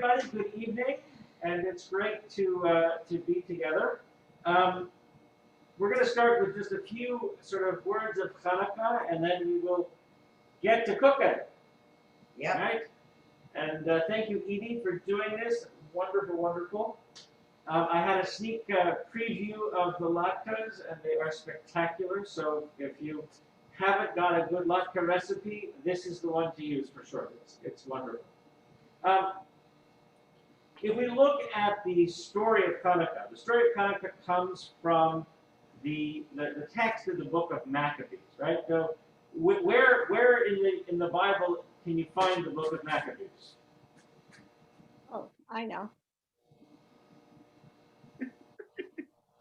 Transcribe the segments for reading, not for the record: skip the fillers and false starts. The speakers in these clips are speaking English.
everybody. Good evening, and it's great to be together. We're going to start with just a few sort of words of Hanukah, and then we will get to cooking. Yeah. Right? And thank you, Edie, for doing this. Wonderful, wonderful. I had a sneak preview of the latkes, and they are spectacular. So if you haven't got a good latke recipe, this is the one to use for sure. It's wonderful. If we look at the story of Hanukah, the story of Hanukah comes from the text of the book of Maccabees, right? So where in the Bible can you find the book of Maccabees? Oh, I know.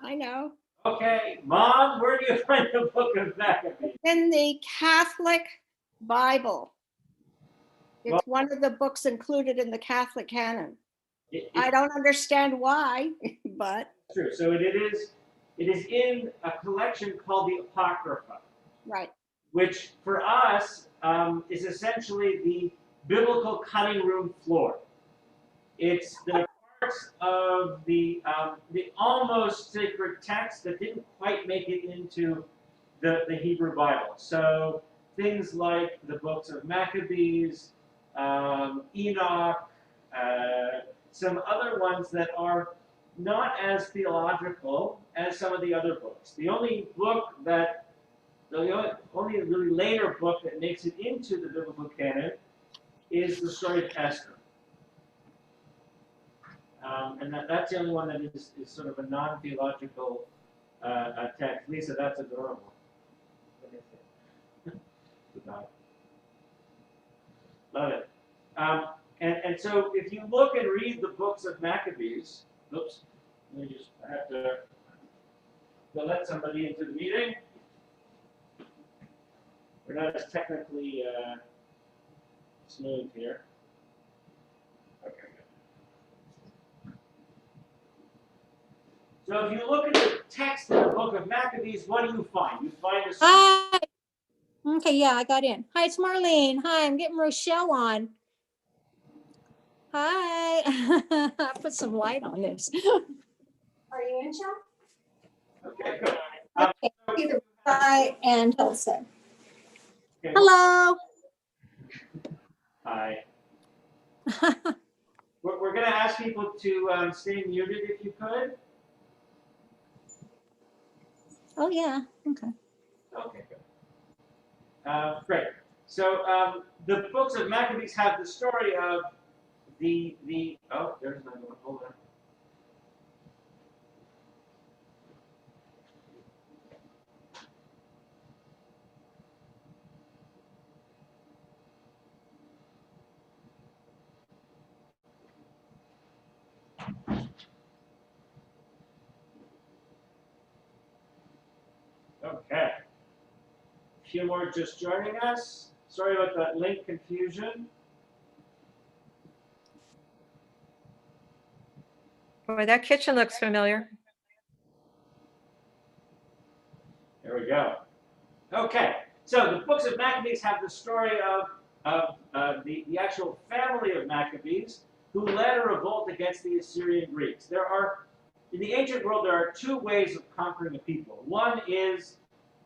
I know. Okay, Mom, where do you find the book of Maccabees? In the Catholic Bible. It's one of the books included in the Catholic canon. I don't understand why, but. True. So it is in a collection called the Apocrypha. Right. Which for us is essentially the biblical cutting room floor. It's the parts of the almost sacred text that didn't quite make it into the Hebrew Bible. So things like the books of Maccabees, Enoch, some other ones that are not as theological as some of the other books. The only really later book that makes it into the biblical canon is the story of Esther. And that's the only one that is sort of a non-theological text. Lisa, that's adorable. What is it? Goodbye. Love it. And so if you look and read the books of Maccabees, oops, let me just, I have to let somebody into the meeting. We're not as technically smooth here. Okay, good. So if you look at the text in the book of Maccabees, what do you find? You find a... Hi. Okay, yeah, I got in. Hi, it's Marlene. Hi, I'm getting Rochelle on. Hi. I put some light on this. Are you in, Sean? Okay, good. Okay, either Hi and Hilson. Okay. Hello. Hi. We're going to ask people to stay muted if you could. Oh, yeah. Okay. Okay, good. Great. So the books of Maccabees have the story of the oh, there's another one. Hold on. Okay. A few more just joining us. Sorry about that link confusion. Boy, that kitchen looks familiar. There we go. Okay. So the books of Maccabees have the story of the actual family of Maccabees who led a revolt against the Assyrian Greeks. In the ancient world, there are two ways of conquering a people. One is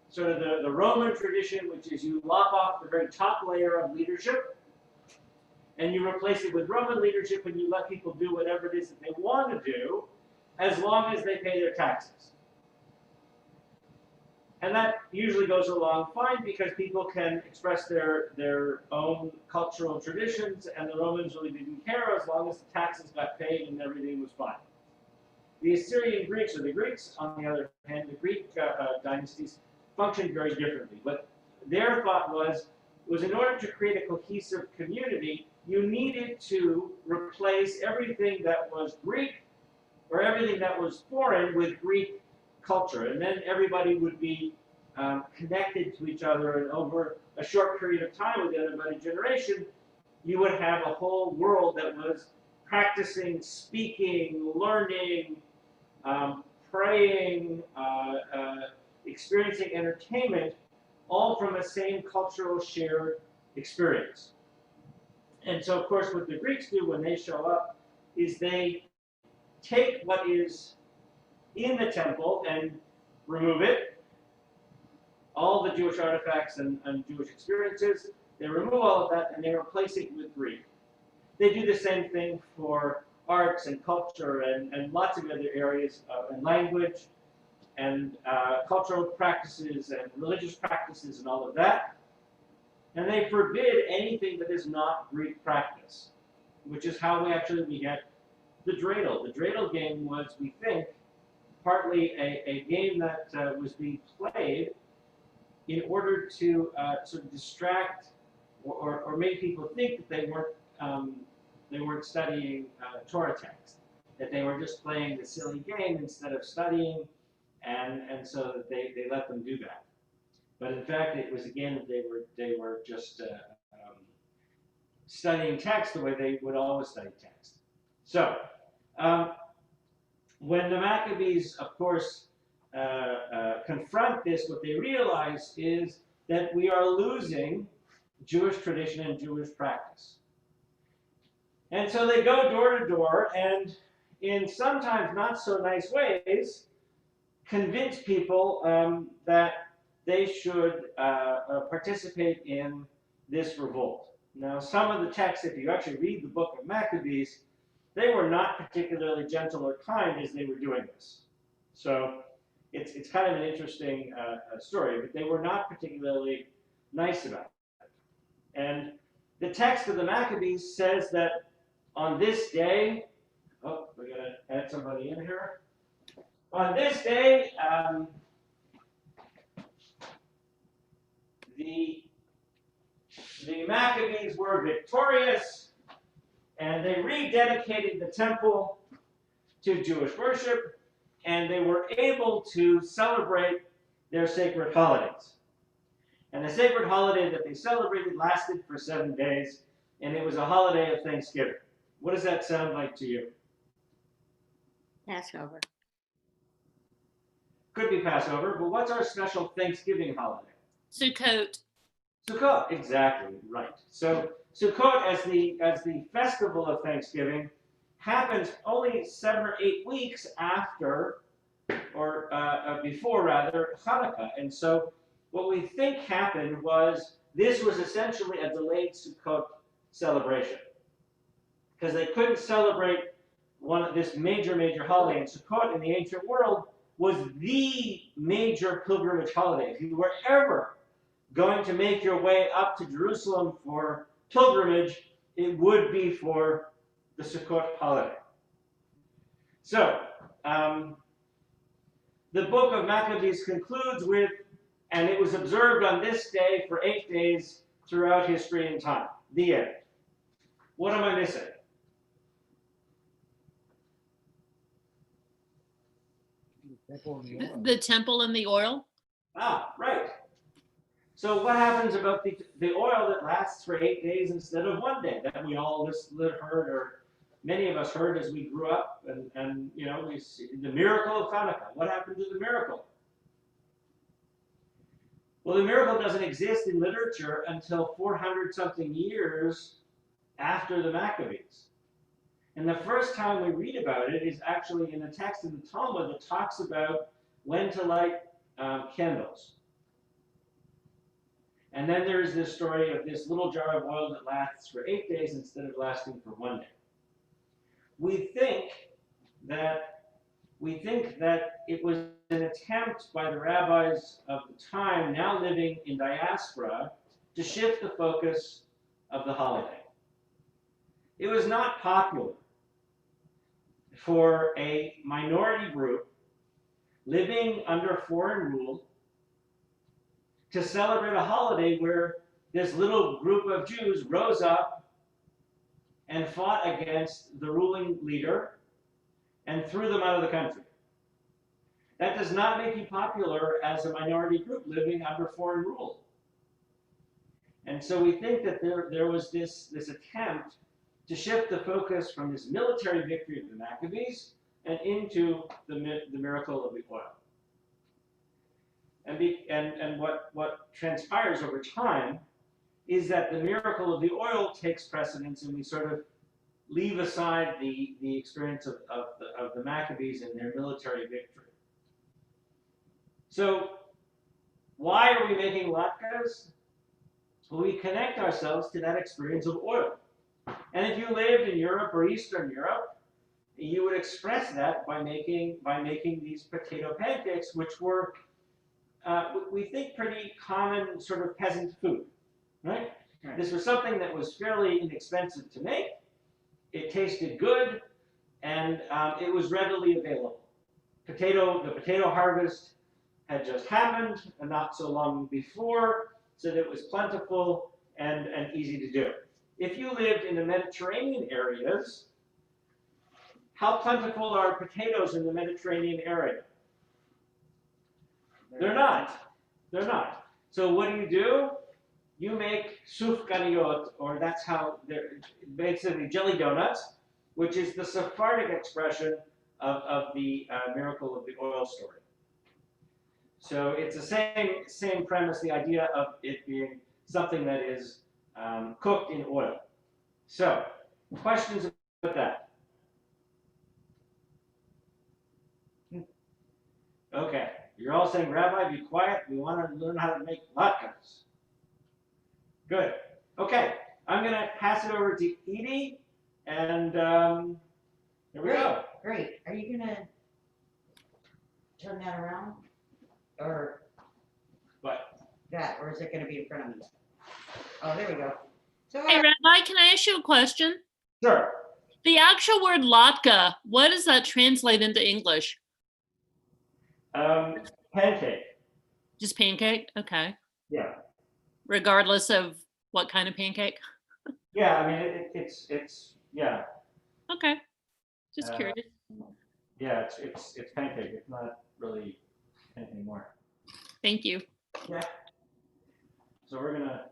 sort of the Roman tradition, which is you lop off the very top layer of leadership, and you replace it with Roman leadership, and you let people do whatever it is that they want to do, as long as they pay their taxes. And that usually goes along fine because people can express their own cultural traditions, and the Romans really didn't care as long as the taxes got paid and everything was fine. The Assyrian Greeks, or the Greeks, on the other hand, the Greek dynasties functioned very differently. What their thought was in order to create a cohesive community, you needed to replace everything that was Greek or everything that was foreign with Greek culture. And then everybody would be connected to each other, and over a short period of time, within about a generation, you would have a whole world that was practicing, speaking, learning, praying, experiencing entertainment, all from a same cultural shared experience. And so, of course, what the Greeks do when they show up is they take what is in the temple and remove it, all the Jewish artifacts and Jewish experiences. They remove all of that and they replace it with Greek. They do the same thing for arts and culture and lots of other areas and language and cultural practices and religious practices and all of that. And they forbid anything that is not Greek practice, which is how we get the dreidel. The dreidel game was, we think, partly a game that was being played in order to sort of distract or make people think that they weren't studying Torah text, that they were just playing the silly game instead of studying, and so that they let them do that. But in fact, it was a game that they were just studying text the way they would always study text. So when the Maccabees, of course, confront this, what they realize is that we are losing Jewish tradition and Jewish practice. And so they go door to door and, in sometimes not so nice ways, convince people that they should participate in this revolt. Now, some of the texts, if you actually read the book of Maccabees, they were not particularly gentle or kind as they were doing this. So it's kind of an interesting story, but they were not particularly nice about it. And the text of the Maccabees says that on this day, oh, we're going to add somebody in here. On this day, the Maccabees were victorious, and they rededicated the temple to Jewish worship, and they were able to celebrate their sacred holidays. And the sacred holiday that they celebrated lasted for 7 days, and it was a holiday of Thanksgiving. What does that sound like to you? Passover. Could be Passover, but what's our special Thanksgiving holiday? Sukkot. Sukkot, exactly, right. So Sukkot, as the festival of Thanksgiving, happens only 7 or 8 weeks after, or before rather, Hanukah. And so what we think happened was this was essentially a delayed Sukkot celebration, because they couldn't celebrate this major holiday. And Sukkot in the ancient world was the major pilgrimage holiday. If you were ever going to make your way up to Jerusalem for pilgrimage, it would be for the Sukkot holiday. So, the book of Maccabees concludes with, and it was observed on this day for 8 days throughout history and time. The end. What am I missing? The temple and the oil. Ah, right. So what happens about the oil that lasts for 8 days instead of 1 day that we all heard, or many of us heard as we grew up, and you know, we see the miracle of Hanukah. What happened to the miracle? Well, the miracle doesn't exist in literature until 400-something years after the Maccabees. And the first time we read about it is actually in a text in the Talmud that talks about when to light candles. And then there's this story of this little jar of oil that lasts for 8 days instead of lasting for 1 day. We think that it was an attempt by the rabbis of the time, now living in diaspora, to shift the focus of the holiday. It was not popular for a minority group living under foreign rule to celebrate a holiday where this little group of Jews rose up and fought against the ruling leader and threw them out of the country. That does not make you popular as a minority group living under foreign rule. And so we think that there was this attempt to shift the focus from this military victory of the Maccabees and into the miracle of the oil. And what transpires over time is that the miracle of the oil takes precedence, and we sort of leave aside the experience of the Maccabees and their military victory. So why are we making latkes? Well, we connect ourselves to that experience of oil. And if you lived in Europe or Eastern Europe, you would express that by making these potato pancakes, which were, we think, pretty common sort of peasant food, right? Right. This was something that was fairly inexpensive to make. It tasted good, and it was readily available. The potato harvest had just happened, and not so long before, so that it was plentiful and easy to do. If you lived in the Mediterranean areas, how plentiful are potatoes in the Mediterranean area? They're not. They're not. So what do? You make sufganiyot, or that's how they're basically jelly donuts, which is the Sephardic expression of the miracle of the oil story. So it's the same premise, the idea of it being something that is cooked in oil. So, questions about that? Okay, you're all saying, Rabbi, be quiet. We want to learn how to make latkes. Good. Okay, I'm going to pass it over to Edie, and here we go. Great. Are you gonna turn that around? Or What? that, or is it gonna be in front of me? Oh, there we go. So Hey, Rabbi, can I ask you a question? Sure. The actual word latke, what does that translate into English? Pancake. Just pancake? Okay. Yeah. Regardless of what kind of pancake? Yeah, I mean, it's yeah. Okay. Just Uh, curious. Yeah, it's pancake. It's not really anything more. Thank you. Yeah. So we're gonna,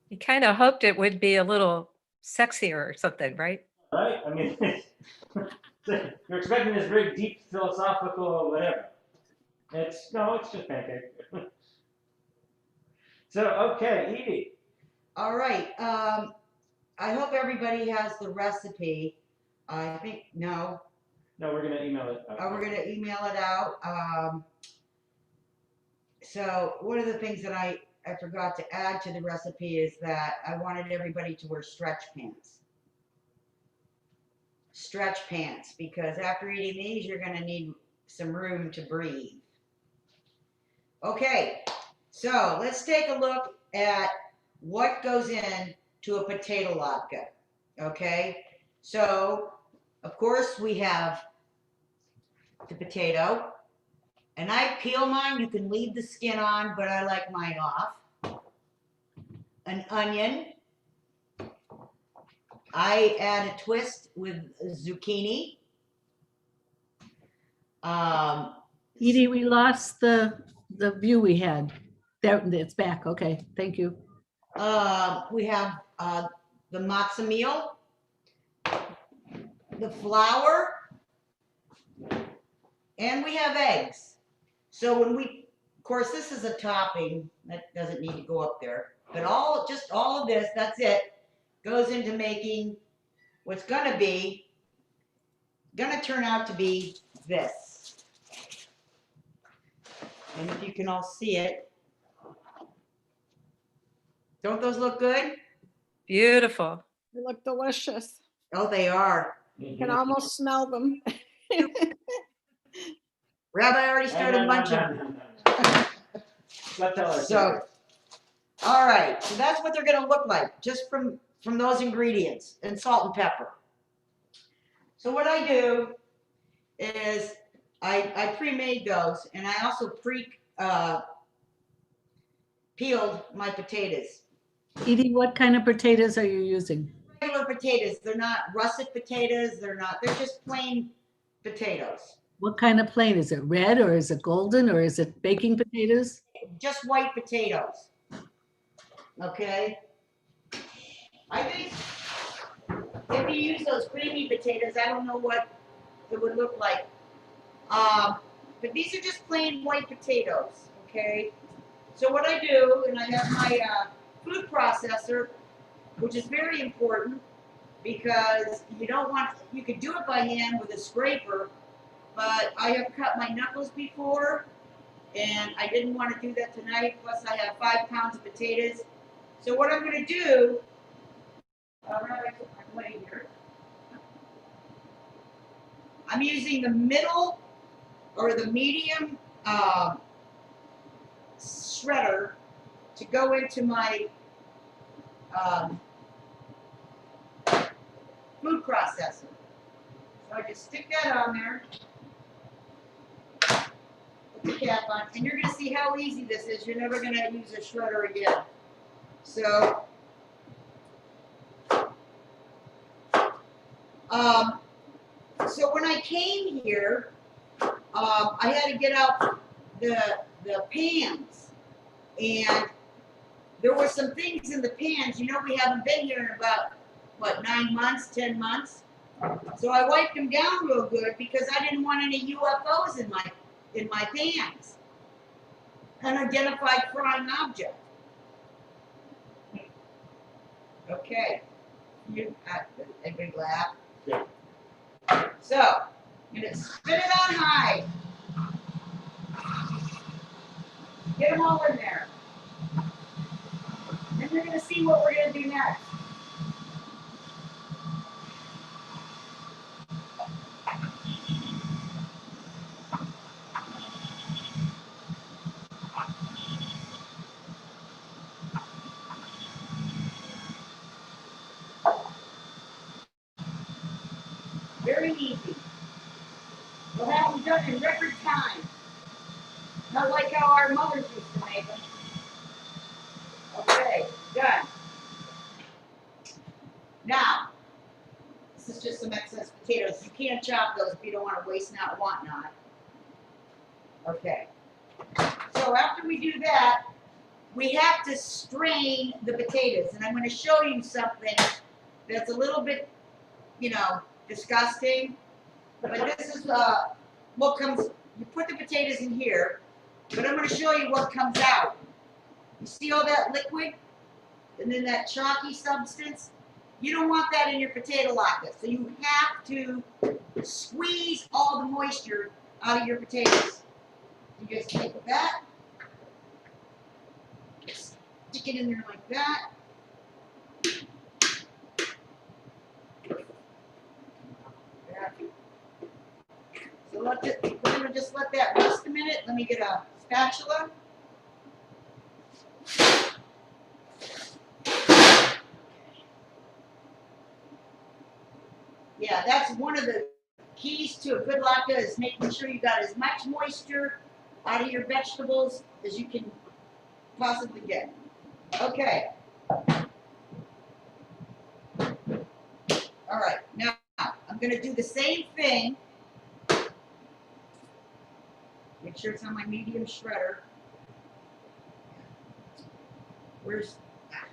You kind of hoped it would be a little sexier or something, right? right? I mean, you're expecting this very deep philosophical whatever. It's just pancake. So okay, Edie. all right. I hope everybody has the recipe. I think no. No, we're gonna email it. We're gonna email it out. So one of the things that I forgot to add to the recipe is that I wanted everybody to wear stretch pants. Stretch pants, because after eating these, you're gonna need some room to breathe. Okay, so let's take a look at what goes in to a potato latke. Okay, so of course we have the potato, and I peel mine. You can leave the skin on, but I like mine off. An onion. I add a twist with zucchini. Edie, we lost the view we had. There, it's back. Okay, thank you. We have the matzo meal, the flour, and we have eggs. So when of course, this is a topping that doesn't need to go up there, but all of this, that's it, goes into making what's gonna turn out to be this. And if you can all see it, don't those look good? Beautiful. They look delicious. Oh, they are. You can almost smell them. Rabbi already started munching. Let's tell her. So, all right, so that's what they're gonna look like, just from those ingredients, and salt and pepper. So what I do is I pre-made those, and I also peeled my potatoes. Edie, what kind of potatoes are you using? Regular potatoes, they're not russet potatoes, they're just plain potatoes. What kind of plain? Is it red or is it golden or is it baking potatoes? Just white potatoes. Okay? I think if you use those creamy potatoes, I don't know what it would look like. But these are just plain white potatoes, okay? So what I do, and I have my food processor, which is very important because you don't want, you could do it by hand with a scraper, but I have cut my knuckles before, and I didn't want to do that tonight, plus I have 5 pounds of potatoes. So what I'm gonna do, here. I'm using the middle or the medium shredder to go into my food processor. So I just stick that on there, put the cap on, and you're gonna see how easy this is. You're never gonna use a shredder again. So, so when I came here, I had to get out the pans, and there were some things in the pans. You know, we haven't been here in about, what, 9 months, 10 months? So I wiped them down real good because I didn't want any UFOs in my pans. Unidentified flying object. Okay. Everybody laugh. Yeah. So, I'm gonna spin it on high. Get them all in there. Then you're gonna see what we're gonna do next. Very easy. We'll have them done in record time. Not like how our mothers used to make them. Okay, done. Now, this is just some excess potatoes. You can't chop those if you don't want to waste not, want not. Okay. So after we do that, we have to strain the potatoes. And I'm going to show you something that's a little bit, you know, disgusting. But this is what comes, you put the potatoes in here, but I'm going to show you what comes out. You see all that liquid? And then that chalky substance? You don't want that in your potato latke. So you have to squeeze all the moisture out of your potatoes. You just take that, stick it in there like that. So we're gonna just let that rest a minute. Let me get a spatula. Yeah, that's one of the keys to a good latke is making sure you got as much moisture out of your vegetables as you can possibly get. Okay. All right, now I'm gonna do the same thing. Make sure it's on my medium shredder. Where's that?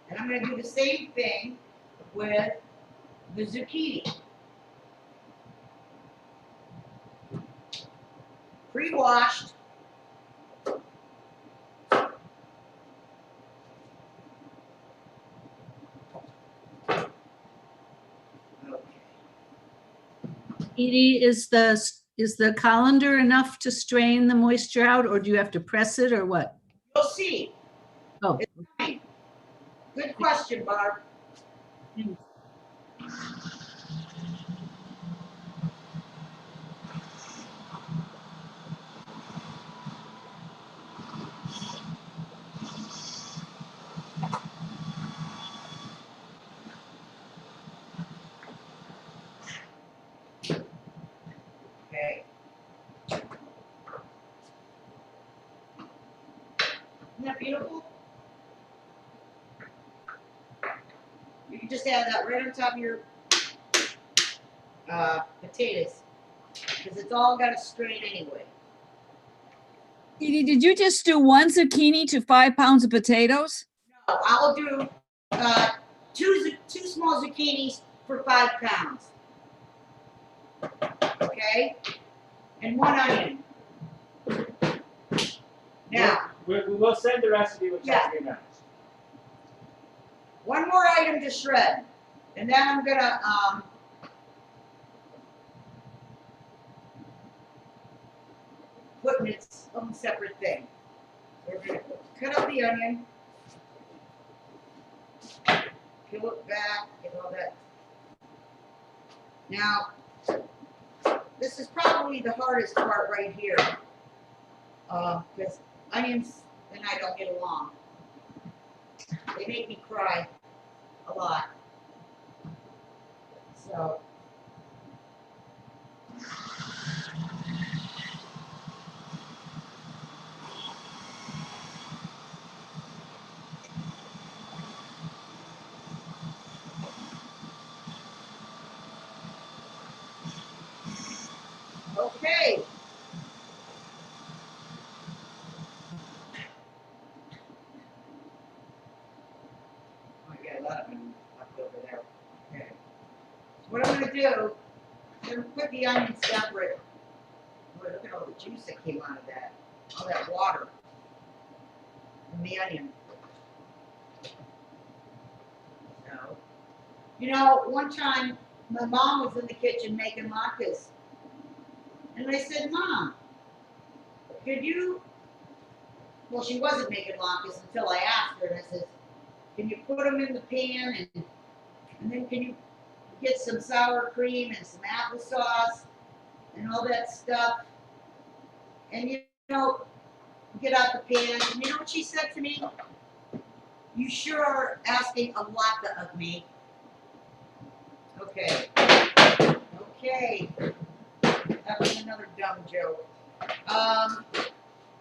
And I'm gonna do the same thing with the zucchini. Pre-washed. Edie, is the colander enough to strain the moisture out, or do you have to press it, or what? You'll see. Oh, It's fine. Good question, Barb. Okay. Isn't that beautiful? You can just add that right on top of your potatoes, because it's all got to strain anyway. Edie, did you just do 1 zucchini to 5 pounds of potatoes? No, I'll do two small zucchinis for 5 pounds. Okay, and 1 onion. Now, we will send the recipe with Yeah. Chelsea next. One more item to shred, and then I'm gonna put in its own separate thing. So we're gonna cut up the onion, peel it back, get all that. Now, this is probably the hardest part right here, because onions and I don't get along. They make me cry a lot. So. Okay. I got a lot of them left over there. Okay. So what I'm going to do, I'm going to put the onions separate. Boy, look at all the juice that came out of that. All that water from the onion. So, you know, one time my mom was in the kitchen making latkes. And I said, Mom, could you, well, she wasn't making latkes until I asked her, and I said, can you put them in the pan, and then can you get some sour cream and some applesauce and all that stuff, and you know, get out the pan. And you know what she said to me? You sure are asking a lot of me. Okay. Okay. That was another dumb joke.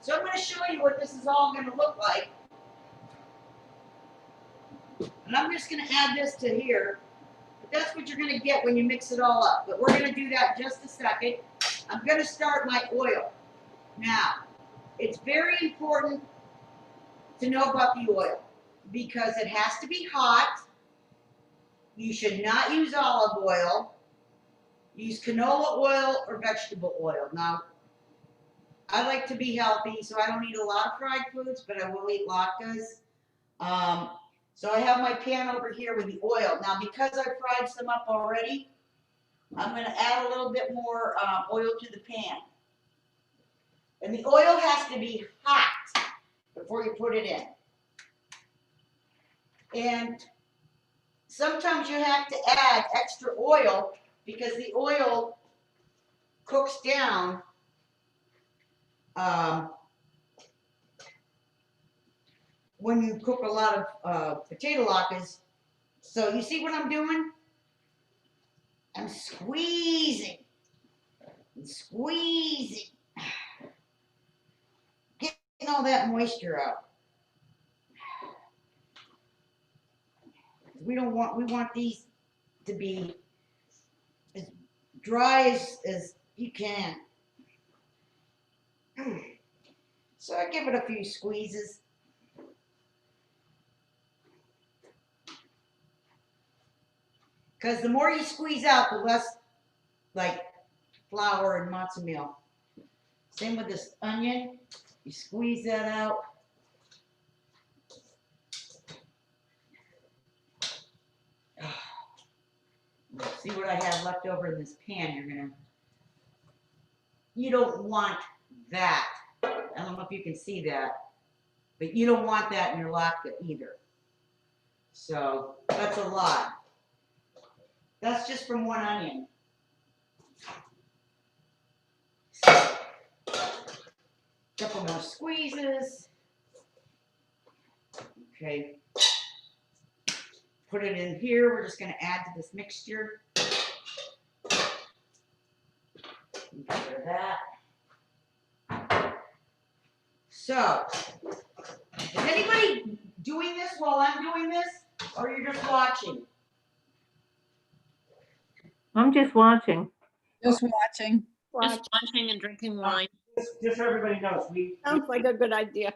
So I'm going to show you what this is all going to look like. And I'm just going to add this to here. But that's what you're going to get when you mix it all up. But we're going to do that in just a second. I'm going to start my oil. Now, it's very important to know about the oil because it has to be hot. You should not use olive oil. Use canola oil or vegetable oil. Now, I like to be healthy, so I don't eat a lot of fried foods, but I will eat latkes. So I have my pan over here with the oil. Now, because I fried some up already, I'm going to add a little bit more oil to the pan. And the oil has to be hot before you put it in. And sometimes you have to add extra oil because the oil cooks down when you cook a lot of potato latkes. So you see what I'm doing? I'm squeezing and squeezing, getting all that moisture out. We want these to be as dry as you can. So I give it a few squeezes. Because the more you squeeze out, the less like flour and matzo meal. Same with this onion. You squeeze that out. See what I have left over in this pan. You don't want that. I don't know if you can see that, but you don't want that in your latke either. So that's a lot. That's just from one onion. Couple more squeezes. Okay. Put it in here. We're just going to add to this mixture. Consider that. So, is anybody doing this while I'm doing this, or you're just watching? I'm just watching. Just watching. Just watching and drinking wine. Just so everybody knows, Sounds like a good idea.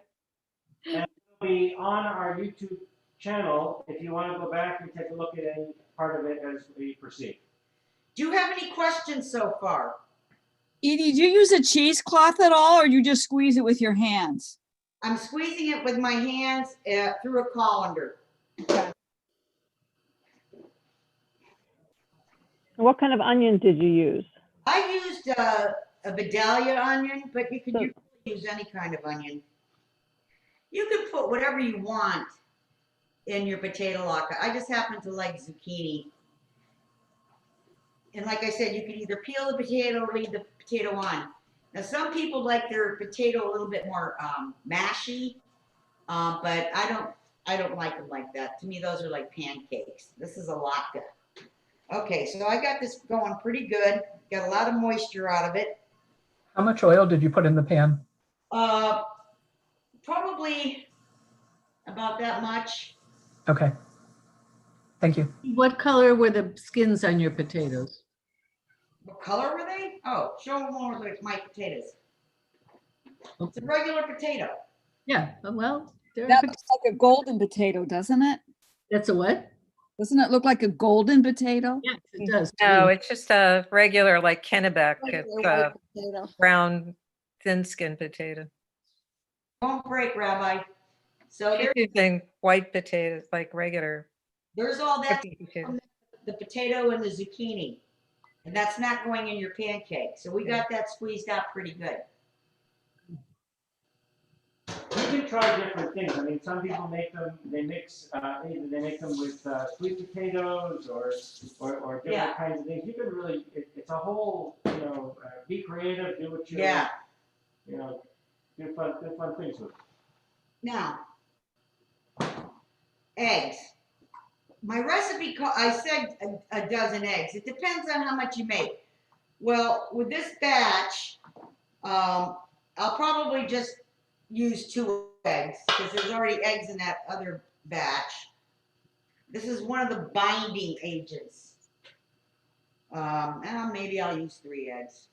and it'll be on our YouTube channel if you want to go back and take a look at any part of it as we proceed. Do you have any questions so far? Edie, do you use a cheesecloth at all, or you just squeeze it with your hands? I'm squeezing it with my hands through a colander. Okay. What kind of onion did you use? I used a Vidalia onion, but you could So- use any kind of onion. You could put whatever you want in your potato latke. I just happen to like zucchini. And like I said, you could either peel the potato or leave the potato on. Now, some people like their potato a little bit more mashy, but I don't like them like that. To me, those are like pancakes. This is a latke. Okay, so I got this going pretty good. Got a lot of moisture out of it. How much oil did you put in the pan? Probably about that much. Okay. Thank you. What color were the skins on your potatoes? What color were they? Oh, show them more like my potatoes. It's a regular potato. Yeah, well, That looks like a golden potato, doesn't it? that's a what? Doesn't it look like a golden potato? Yes, it does. to No, me. it's just a regular like Kennebec. It's Regular a white potato. brown, thin-skinned potato. Don't break, Rabbi. So She's using white potatoes, like regular there's all that cookie potato. the potato and the zucchini. And that's not going in your pancake. So we got that squeezed out pretty good. You can try different things. I mean, some people make them, they mix, either they make them with sweet potatoes or different Yeah. kinds of things. You can really, it's a whole, be creative, do what you, Yeah. do fun things with it. Now, eggs. My recipe, I said a dozen eggs. It depends on how much you make. Well, with this batch, I'll probably just use 2 eggs because there's already eggs in that other batch. This is one of the binding agents. And maybe I'll use 3 eggs.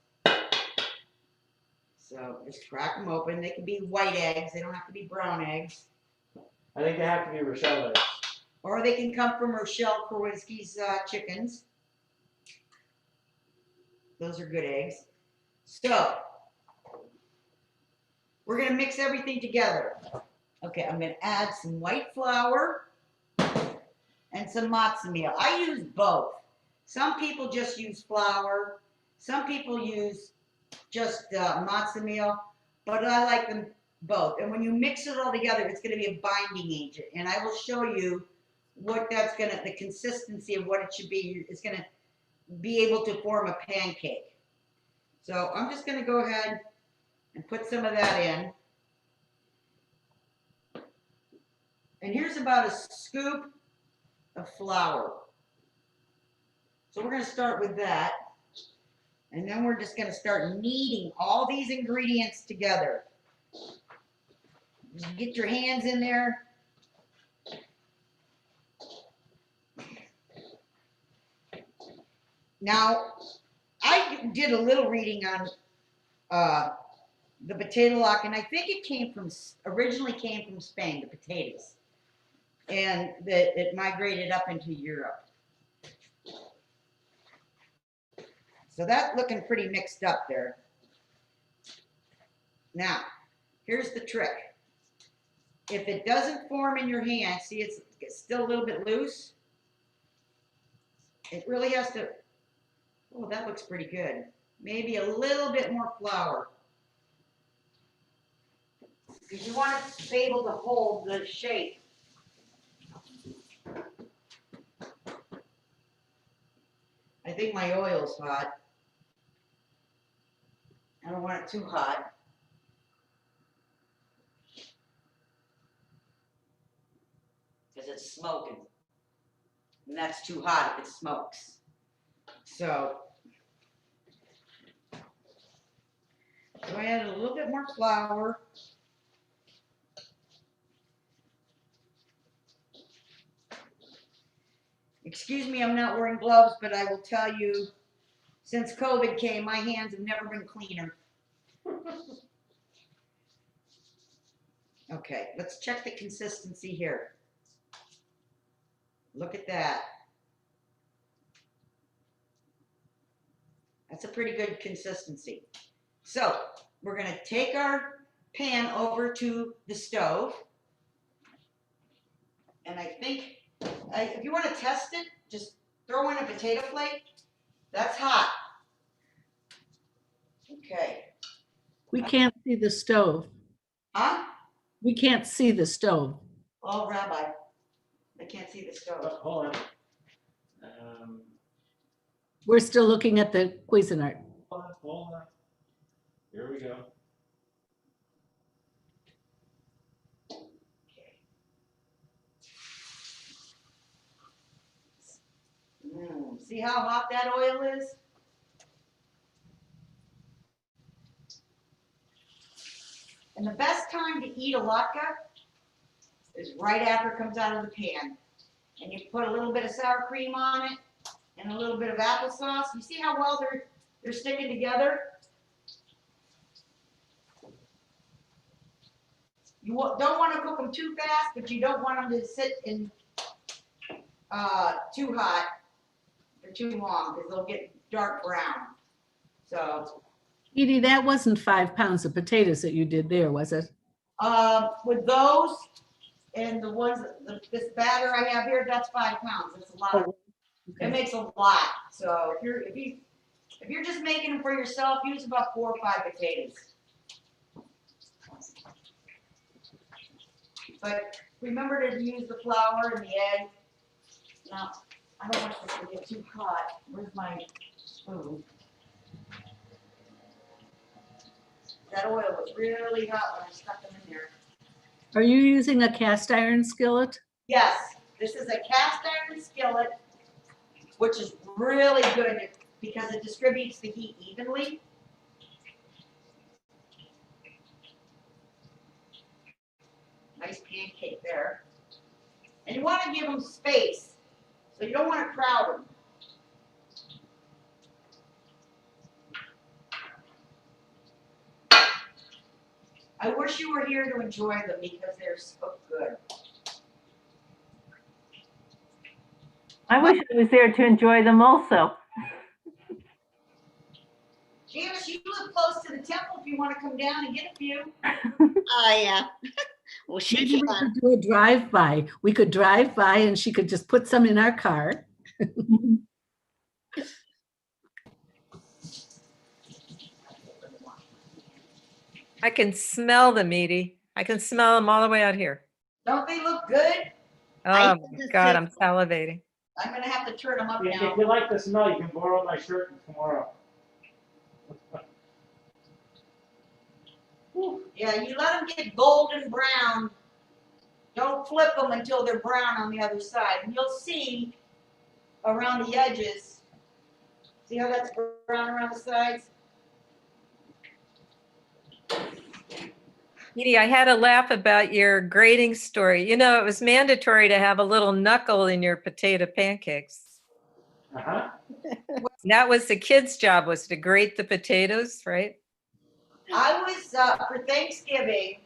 So just crack them open. They can be white eggs. They don't have to be brown eggs. I think they have to be Rochelle eggs. Or they can come from Rochelle Kowalski's chickens. Those are good eggs. So, we're going to mix everything together. Okay, I'm going to add some white flour and some matzo meal. I use both. Some people just use flour. Some people use just matzo meal. But I like them both. And when you mix it all together, it's going to be a binding agent. And I will show you what that's going to, the consistency of what it should be. It's going to be able to form a pancake. So I'm just going to go ahead and put some of that in. And here's about a scoop of flour. So we're going to start with that. And then we're just going to start kneading all these ingredients together. Just get your hands in there. Now, I did a little reading on the potato latke, and I think it originally came from Spain, the potatoes, and that it migrated up into Europe. So that's looking pretty mixed up there. Now, here's the trick. If it doesn't form in your hand, see it's still a little bit loose. It really has to, oh, that looks pretty good. Maybe a little bit more flour. Because you want it to be able to hold the shape. I think my oil's hot. I don't want it too hot. Because it's smoking. And that's too hot if it smokes. So I add a little bit more flour. Excuse me, I'm not wearing gloves, but I will tell you, since COVID came, my hands have never been cleaner. Okay, let's check the consistency here. Look at that. That's a pretty good consistency. So, we're going to take our pan over to the stove. And I think, if you want to test it, just throw in a potato flake That's hot. Okay. We can't see the stove. Huh? We can't see the stove. Oh, Rabbi, I can't see the stove. Oh, hold on. We're still looking at the Cuisinart. Hold on. Here we go. See how hot that oil is? And the best time to eat a latke is right after it comes out of the pan. And you put a little bit of sour cream on it and a little bit of applesauce. You see how well they're sticking together? You don't want to cook them too fast, but you don't want them to sit in too hot for too long because they'll get dark brown. So Edie, that wasn't 5 pounds of potatoes that you did there, was it? with those and the ones, this batter I have here, that's 5 pounds. That's a lot. It makes a lot. So if you're just making them for yourself, use about 4 or 5 potatoes. But remember to use the flour and the egg. Now, I don't want this to get too hot. Where's my spoon? That oil was really hot when I stuck them in there. Are you using a cast iron skillet? Yes, this is a cast iron skillet, which is really good because it distributes the heat evenly. Nice pancake there. And you want to give them space, so you don't want to crowd them. I wish you were here to enjoy them because they're so good. I wish I was there to enjoy them also. Janice, you live close to the temple if you want to come down and get a few. Oh, yeah. Well, she Maybe we can. could do a drive-by. We could drive by and she could just put some in our car. I can smell them, Edie. I can smell them all the way out here. Don't they look good? I Oh, think my this God, is- I'm salivating. I'm going to have to turn them up If now. you like the smell, you can borrow my shirt tomorrow. Yeah, you let them get golden brown. Don't flip them until they're brown on the other side. And you'll see around the edges. See how that's brown around the sides? Edie, I had a laugh about your grating story. You know, it was mandatory to have a little knuckle in your potato pancakes. Uh-huh. That was the kid's job, was to grate the potatoes, right? I was, for Thanksgiving,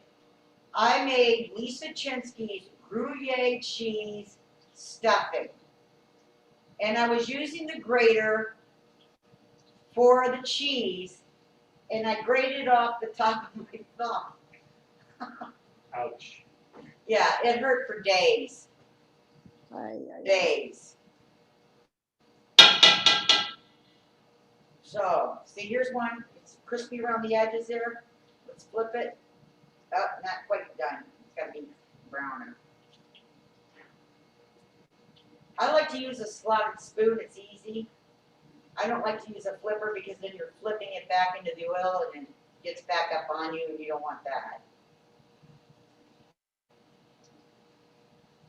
I made Lisa Chinsky's Gruyere cheese stuffing. And I was using the grater for the cheese, and I grated off the top of my thumb. Ouch. Yeah, it hurt for days. Days. So, see, here's one. It's crispy around the edges there. Let's flip it. Oh, not quite done. It's got to be browner. I like to use a slotted spoon. It's easy. I don't like to use a flipper because then you're flipping it back into the oil and it gets back up on you, and you don't want that.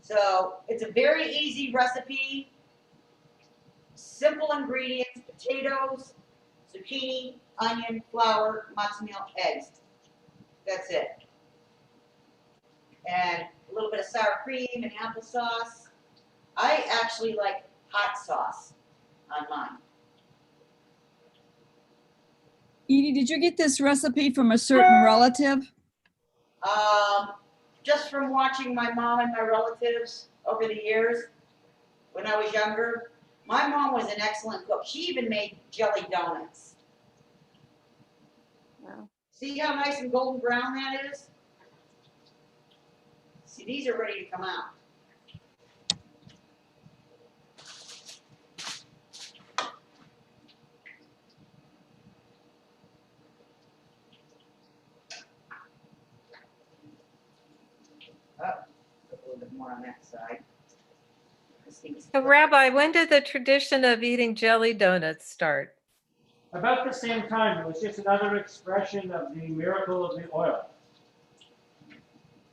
So it's a very easy recipe. Simple ingredients: potatoes, zucchini, onion, flour, matzo meal, eggs. That's it. And a little bit of sour cream and applesauce. I actually like hot sauce on mine. Edie, did you get this recipe from a certain relative? Just from watching my mom and my relatives over the years when I was younger. My mom was an excellent cook. She even made jelly donuts. Wow. See how nice and golden brown that is? See, these are ready to come out. little bit more on that side. So Rabbi, when did the tradition of eating jelly donuts start? About the same time, it was just another expression of the miracle of the oil.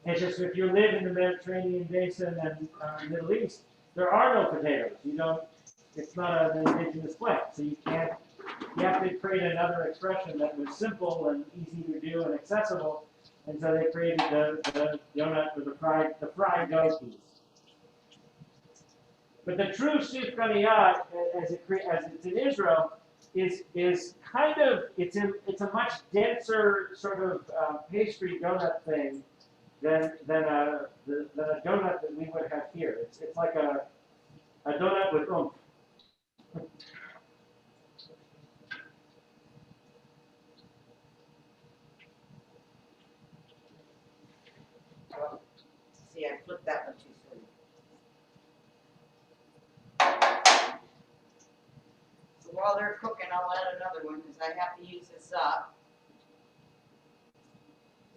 It's just if you live in the Mediterranean basin and Middle East, there are no potatoes. You don't. It's not an indigenous plant, so you can't. You have to create another expression that was simple and easy to do and accessible, and so they created the donut or the fried dough piece. But the true sufganiyat, as it's in Israel, is kind of it's a much denser sort of pastry donut thing than a donut that we would have here. It's like a donut with oomph. See, I flipped that one too soon. So while they're cooking, I'll add another one because I have to use this up.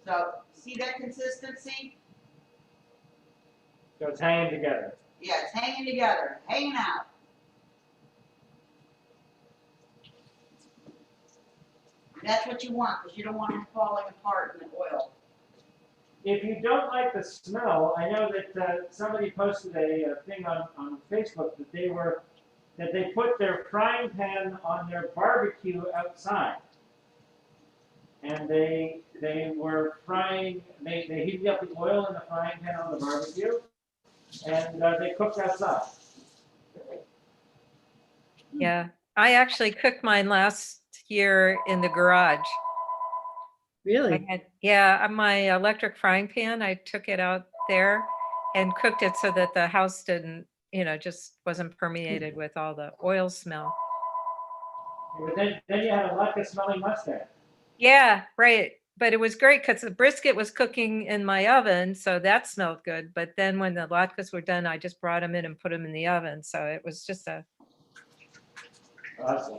So, see that consistency? So it's hanging together. Yeah, it's hanging together, hanging out. That's what you want because you don't want them falling apart in the oil. If you don't like the smell, I know that somebody posted a thing on Facebook that they put their frying pan on their barbecue outside, and they were frying. They heated up the oil in the frying pan on the barbecue, and they cooked outside. Yeah, I actually cooked mine last year in the garage. Really? Yeah, my electric frying pan, I took it out there and cooked it so that the house didn't, just wasn't permeated with all the oil smell. But then you had a Latke smelling mustard. Yeah, right. But it was great because the brisket was cooking in my oven, so that smelled good. But then when the latkes were done, I just brought them in and put them in the oven. So it was just a Awesome.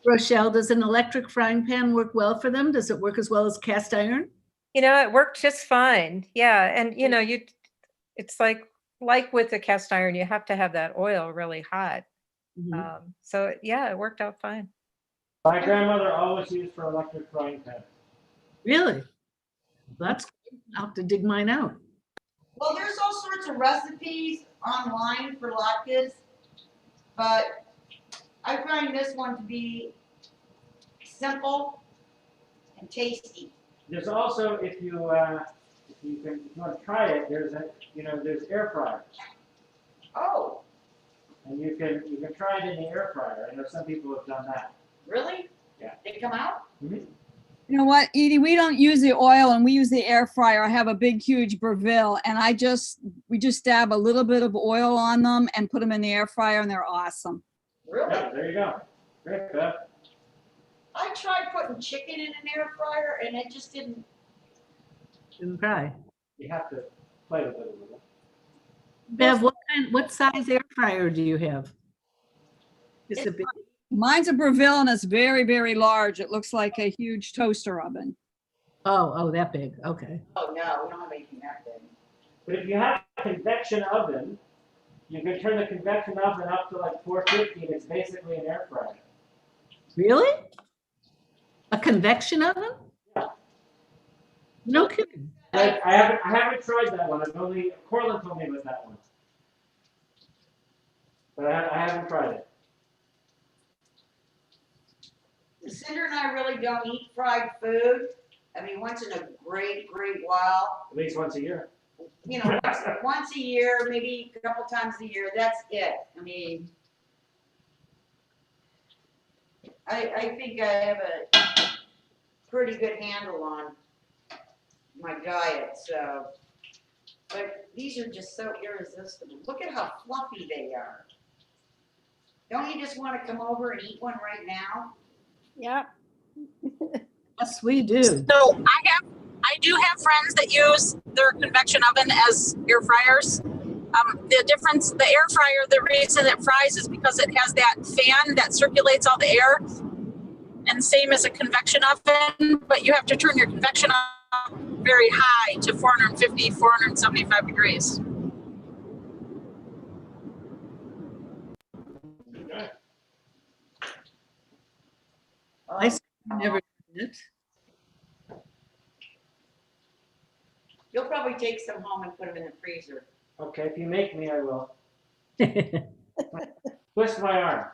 Rochelle, does an electric frying pan work well for them? Does it work as well as cast iron? it worked just fine. Yeah, and it's like with the cast iron, you have to have that oil really hot. So yeah, it worked out fine. My grandmother always used for electric frying pan. Really? That's great. I'll have to dig mine out. Well, there's all sorts of recipes online for latkes, but I find this one to be simple and tasty. There's also, if you want to try it, there's air fryers, Oh, and you can try it in the air fryer. I know some people have done that. really? Yeah. They come out? Mm-hmm. You know what, Edie, we don't use the oil and we use the air fryer. I have a big, huge Breville and we just dab a little bit of oil on them and put them in the air fryer and they're awesome. Really? Yeah, there you go. Great, Beth. I tried putting chicken in an air fryer and it just didn't. Didn't fry. You have to play with it a little. Bev, what size air fryer do you have? Just a big. Mine's a Breville and it's very, very large. It looks like a huge toaster oven. Oh, that big. Okay. Oh, no, we're not making that big. But if you have a convection oven, you can turn the convection oven up to like 450, and it's basically an air fryer. Really? A convection oven? Yeah. No kidding. I haven't tried that one. Corlin told me about that one, but I haven't tried it. Cinder and I really don't eat fried food. I mean, once in a great while. At least once a year. Once a year, maybe a couple times a year. That's it. I mean, I think I have a pretty good handle on my diet. So, but these are just so irresistible. Look at how fluffy they are. Don't you just want to come over and eat one right now? Yep. Yes, we do. So I do have friends that use their convection oven as air fryers. The difference, the air fryer, the reason it fries is because it has that fan that circulates all the air. and same as a convection oven, but you have to turn your convection oven very high to 450, 475 degrees. Okay. I never did You'll probably take some home and put them in the freezer. Okay, if you make me, I will. it. Twist my arm.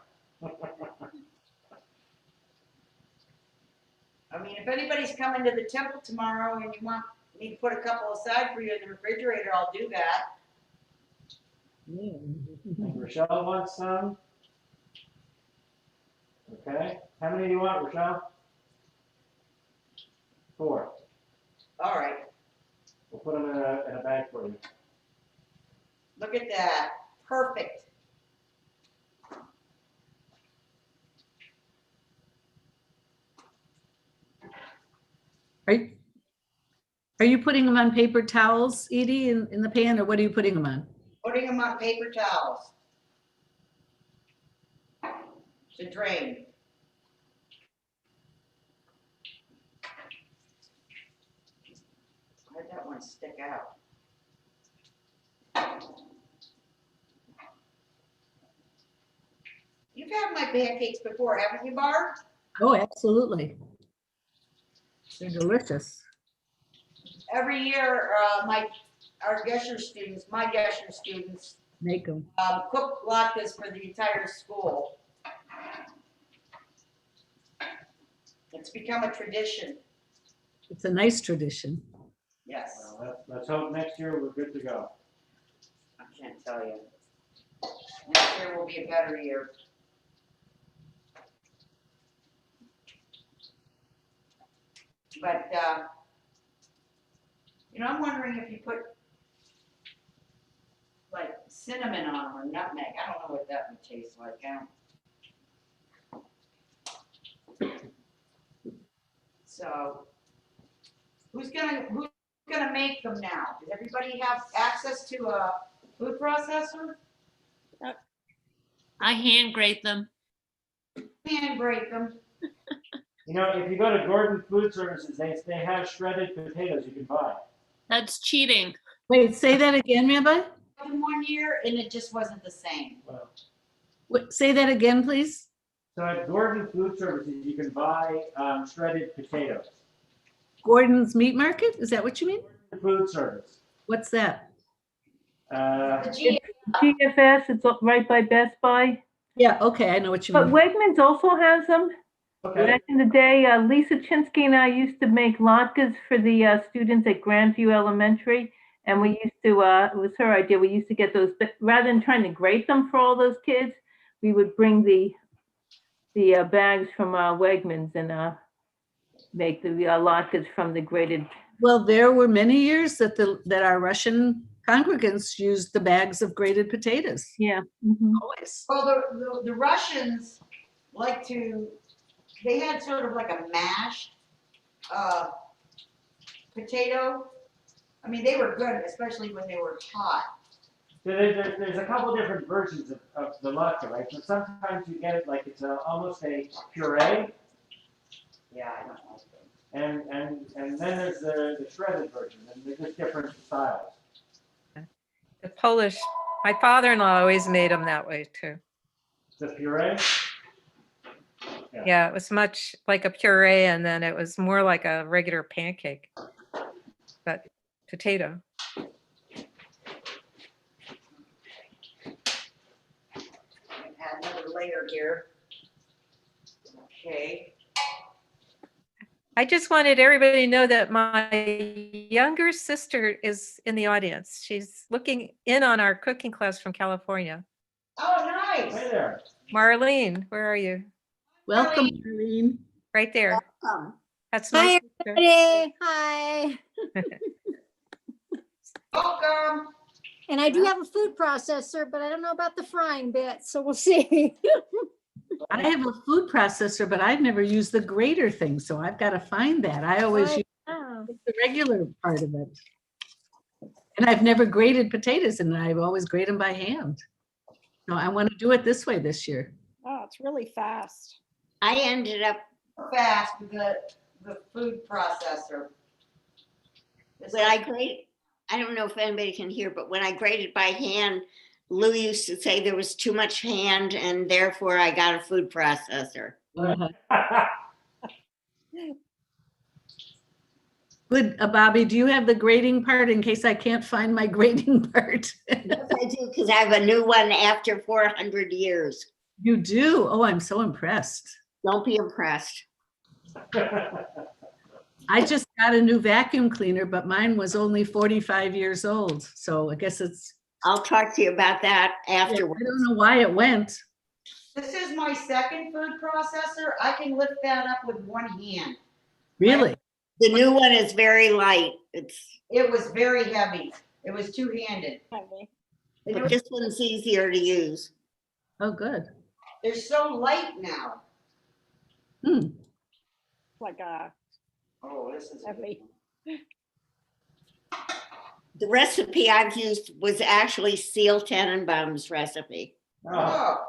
I mean, if anybody's coming to the temple tomorrow and you want me to put a couple aside for you in the refrigerator, I'll do that. And Rochelle wants some. Okay. How many do you want, Rochelle? 4. All right, We'll put them in a bag for you. look at that. Perfect. Are you putting them on paper towels, Edie, in the pan, or what are you putting them on? Putting them on paper towels to drain. Why'd that one stick out? You've had my pancakes before, haven't you, Barb? Oh, absolutely. They're delicious. Every year, my Gesher students Make them. cook latkes for the entire school. It's become a tradition. It's a nice tradition. Yes, Well, let's hope next year we're good to go. I can't tell you. Next year will be a better year. But, I'm wondering if you put like cinnamon on them or nutmeg. I don't know what that would taste like. So, who's gonna make them now? Does everybody have access to a food processor? I hand grate them. Hand break them. If you go to Gordon Food Services, they have shredded potatoes you can buy. That's cheating. Wait, say that again, Rabbi? In 1 year, and it just wasn't the same. Well, Wait, say that again, please. so at Gordon Food Services, you can buy shredded potatoes. Gordon's Meat Market? Is that what you mean? Food Service. What's that? The G. GFS, it's up right by Best Buy. Yeah, okay, I know what you But mean. Wegmans also has them. Okay. Back in the day, Lisa Chinsky and I used to make latkes for the students at Grandview Elementary. And we used to, it was her idea, we used to get those, but rather than trying to grate them for all those kids, we would bring the bags from Wegmans and make the latkes from the grated. Well, there were many years that our Russian congregants used the bags of grated potatoes. Yeah. Always. Well, the Russians like to, they had sort of like a mashed potato. I mean, they were good, especially when they were hot. So there's a couple different versions of the latke, right? So sometimes you get it like it's almost a puree. Yeah, I don't know. And then there's the shredded version, and they're just different styles. The Polish, my father-in-law always made them that way too. The puree? Yeah, it was much like a puree, and then it was more like a regular pancake, but potato. Add another layer here. Okay. I just wanted everybody to know that my younger sister is in the audience. She's looking in on our cooking class from California. Oh, nice. Hey there. Marlene, where are you? Welcome, Marlene. Right there. Welcome. That's Hi, my sister. everybody. Hi. Welcome. And I do have a food processor, but I don't know about the frying bit, so we'll see. I have a food processor, but I've never used the grater thing, so I've got to find that. I always use Oh, the regular part of it. And I've never grated potatoes, and I've always grated them by hand. So I want to do it this way this year. Oh, it's really fast. I ended up fast, the food processor. This When is- I grate, I don't know if anybody can hear, but when I grated by hand, Lou used to say there was too much hand and therefore I got a food processor. Good, Bobby, do you have the grading part in case I can't find my grading part? Yes, I do, because I have a new one after 400 years. You do? Oh, I'm so impressed. Don't be impressed. I just got a new vacuum cleaner, but mine was only 45 years old. So I guess it's, I'll talk to you about that I afterwards. don't know why it went. This is my second food processor. I can lift that up with one hand. Really? The new one is very light. It was very heavy. It was two-handed. But this one's easier to use. Oh, good. They're so light now. Hmm. Like a Oh, this is heavy. The recipe I've used was actually Seal Tenenbaum's recipe. Oh.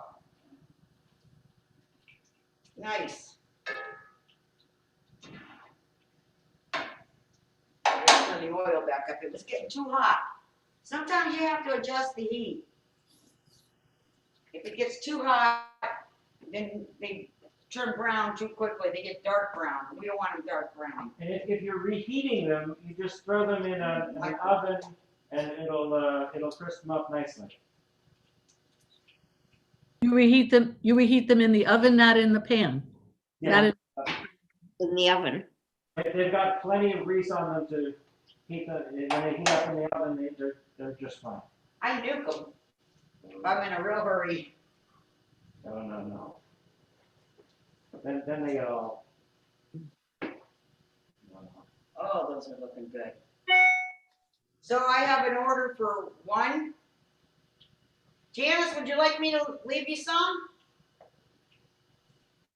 Nice. Turn the oil back up. It was getting too hot. Sometimes you have to adjust the heat. If it gets too hot, then they turn brown too quickly. They get dark brown. We don't want them dark brown. And if you're reheating them, you just throw them in an oven, and it'll crisp them up nicely. You reheat them in the oven, not in the pan. Not in the oven. They've got plenty of grease on them to heat them. When they heat up in the oven, they're just fine. I nuke them. If I'm in a real hurry. No. Then they get all. Oh, those are looking good. So I have an order for one. Janice, would you like me to leave you some?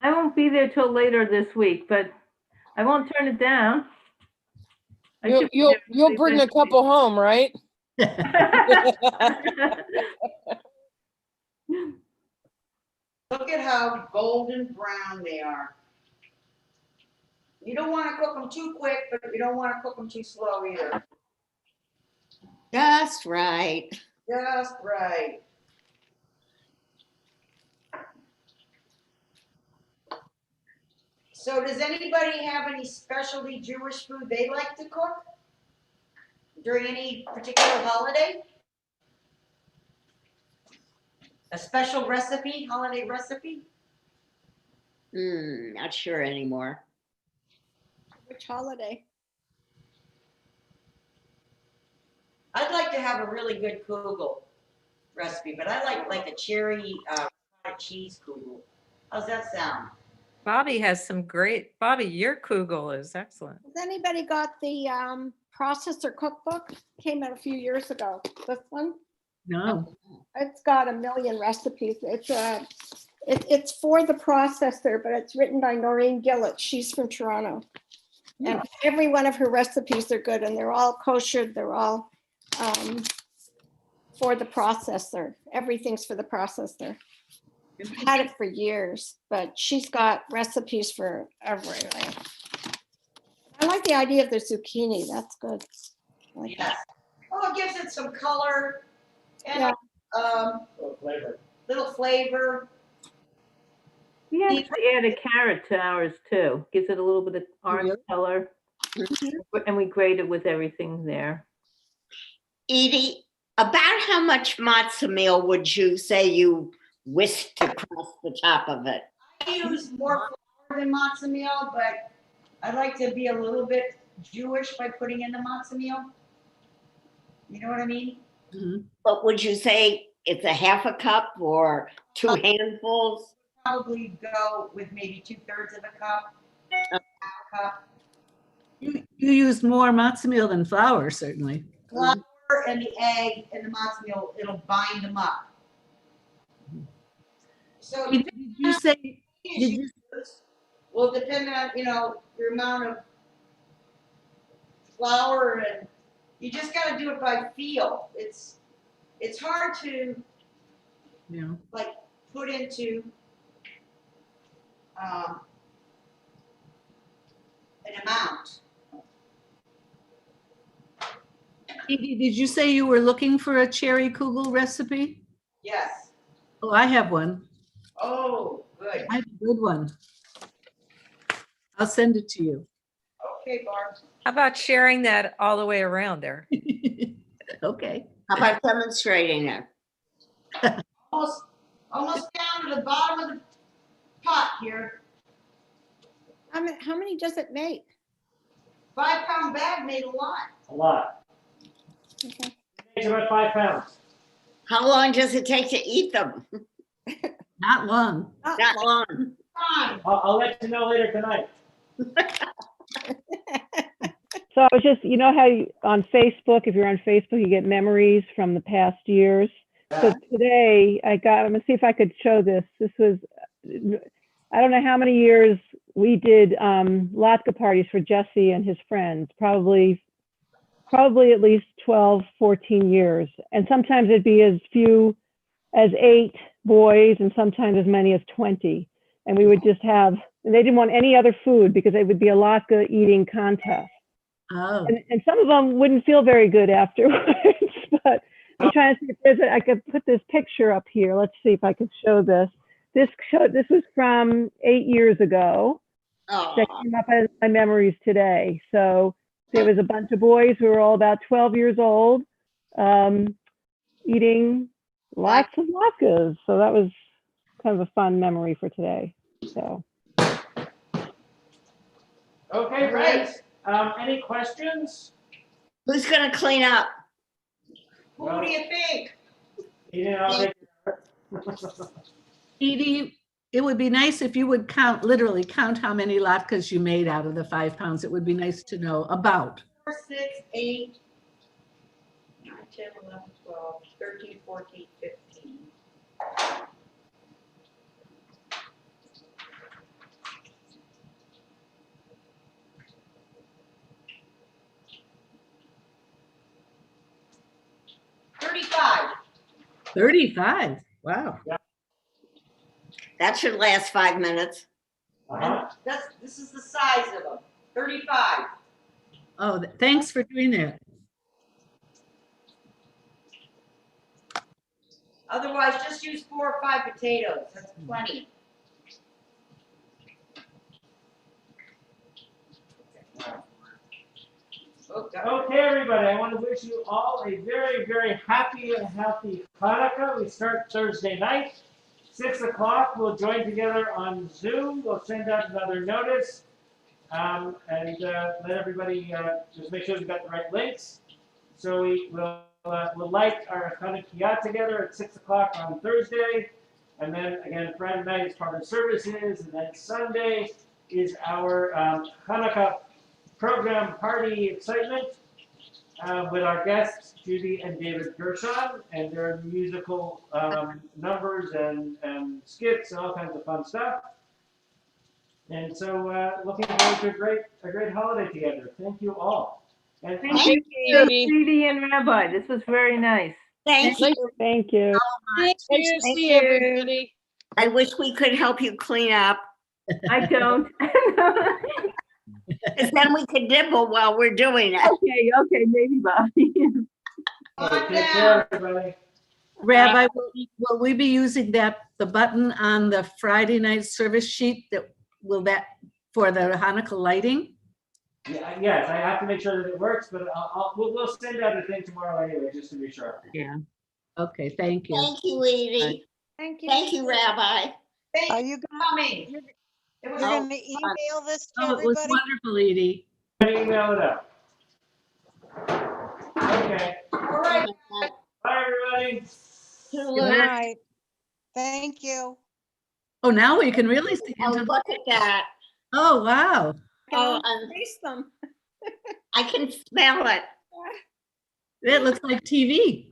I won't be there till later this week, but I won't turn it down. I should be there You'll bring a next couple home, right? week. Look at how golden brown they are. You don't want to cook them too quick, but you don't want to cook them too slow either. Just right. Just right. So does anybody have any specialty Jewish food they like to cook during any particular holiday? A special recipe, holiday recipe? Not sure anymore. Which holiday? I'd like to have a really good kugel recipe, but I like a cherry cheese kugel. How's that sound? Bobby has some great, Bobby, your kugel is excellent. Has anybody got the processor cookbook? Came out a few years ago. This one? No. It's got a million recipes. It's for the processor, but it's written by Noreen Gillett. She's from Toronto. And every one of her recipes are good, and they're all kosher. They're all for the processor. Everything's for the processor. I've had it for years, but she's got recipes for everything. I like the idea of the zucchini. That's good. I like Yes. Oh, it gives it some color and Yeah. little flavor. We actually add a carrot to ours too. Gives it a little bit of orange color. And we grate it with everything there. Edie, about how much matzo meal would you say you whisked across the top of it? I use more flour than matzo meal, but I like to be a little bit Jewish by putting in the matzo meal. You know what I mean? But would you say it's a half a cup or 2 handfuls? Probably go with maybe 2/3 of a cup, half a cup. You used more matzo meal than flour, certainly. Flour and the egg and the matzo meal, it'll bind them up. So Did you say, did you- will depend on, your amount of flour, and you just got to do it by feel. It's hard to put into Edie, did you say you were looking for a cherry kugel recipe? Yes. Oh, I have one. Oh, good. I have a good one. I'll send it to you. Okay, Barb. How about sharing that all the way around there? Okay. How about demonstrating it? Almost down to the bottom of the pot here. How many does it make? 5-pound bag made a lot. A lot. Okay. It makes about 5 pounds. How long does it take to eat them? Not long. Not long. Fine. I'll let you know later tonight. So I was just, you know how on Facebook, if you're on Facebook, you get memories from the past years. So today I'm gonna see if I could show this. This was, I don't know how many years we did latke parties for Jesse and his friends, probably at least 12, 14 years. And sometimes it'd be as few as 8 boys and sometimes as many as 20. And we would just have, and they didn't want any other food because it would be a latke eating contest. Oh, And some of them wouldn't feel very good afterwards, but I'm trying to see if I could put this picture up here. Let's see if I could show this. This was from 8 years ago. That came up as my memories today. So there was a bunch of boys who were all about 12 years old, eating lots of latkes. So that was kind of a fun memory for today. So. Okay, friends. Any questions? Who's gonna clean up? Who do you think? I'll take care of it. Edie, it would be nice if you would literally count how many latkes you made out of the 5 pounds. It would be nice to know about. 4, 6, 8, 9, 10, 11, 12, 13, 14, 15. $35. 35. Wow. That should last 5 minutes. Uh-huh. This is the size of them. 35. Oh, thanks for doing that. Otherwise, just use 4 or 5 potatoes. That's plenty. Okay, everybody, I want to wish you all a very, very happy and healthy Hanukkah. We start Thursday night, 6 o'clock. We'll join together on Zoom. We'll send out another notice and let everybody just make sure we've got the right links. So we'll light our Hanukah together at 6 o'clock on Thursday. And then again, Friday night is part of services. And then Sunday is our Hanukkah program party excitement with our guests Judy and David Gershon and their musical numbers and skits and all kinds of fun stuff. And so looking forward to a great holiday together. Thank you all. And Thank you, Edie and Rabbi. This was very nice. Thank you. Thank you. Thank you. Thank See you. everybody. I wish we could help you clean up, I don't. because then we could nibble while we're doing it. Okay, maybe, Bobby. take care, everybody. Rabbi, will we be using the button on the Friday night service sheet for the Hanukkah lighting? Yeah, yes, I have to make sure that it works, but we'll send out a thing tomorrow anyway, just to be sure. Yeah. Okay, thank you. Thank you, Edie. Thank you. Thank you, Rabbi. Thank you you for coming. It was You're Oh, gonna email this to Oh, it was everybody? wonderful, Edie. Email it out. Okay. all right. Bye, everybody. All right. Thank you. Oh, now we can really see Oh, into. look at that. Oh, wow. Oh, Taste them. I can smell it. It looks like TV.